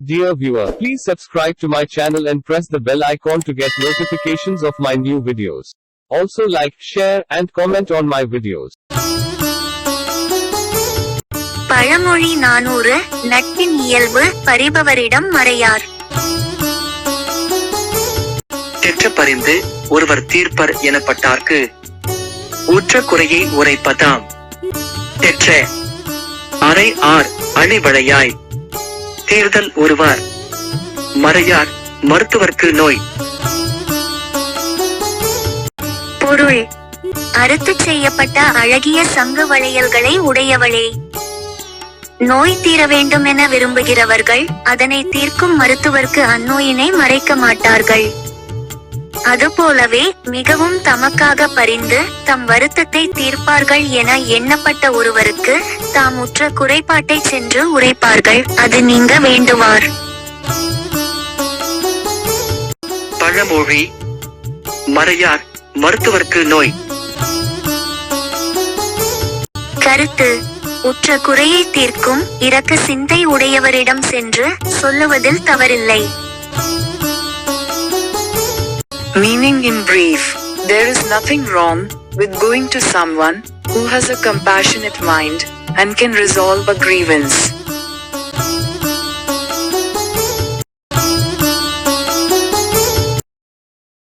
Dear viewer, please subscribe to my channel and press the bell icon to get notifications of my new videos. Also like, share, and comment on my videos. பழமொழி 400 நட்பின் இயல்பு பறிபவரிடம் மறையார். தெற்ற பறிந்து ஒருவர் தீர்ப்பர் எனப்பட்டார்க்கு உற்ற குறையை உரைப்பதாம். தெற்ற அரை R அணிவளையாய் தேர்தல் ஒருவார் மறையார் மருத்துவர்க்கு நோய். பொருள்: அறுத்து செய்யப்பட்ட அழகிய சங்கு வளையல்களை உடையவளே. நோய் தீர வேண்டும் என விரும்புகிறவர்கள் அதனை தீர்க்கும் மருத்துவர்க்கு அந்நோயினை மறைக்க மாட்டார்கள். அதுபோலவே மிகவும் தமக்காக பரிந்து தம் வருத்தத்தை தீர்ப்பார்கள் என எண்ணப்பட்ட ஒருவருக்கு தாம் உற்ற குறைபாட்டை சென்று உரைப்பார்கள், அது நீங்க வேண்டுவார். பழமொழி: மறையார் மருத்துவர்க்கு நோய். கருத்து: உற்ற குறையை தீர்க்கும் இரக்க சிந்தை உடையவரிடம் சென்று சொல்லுவதில் தவறில்லை. Meaning in brief, there is nothing wrong with going to someone who has a compassionate mind and can resolve a grievance.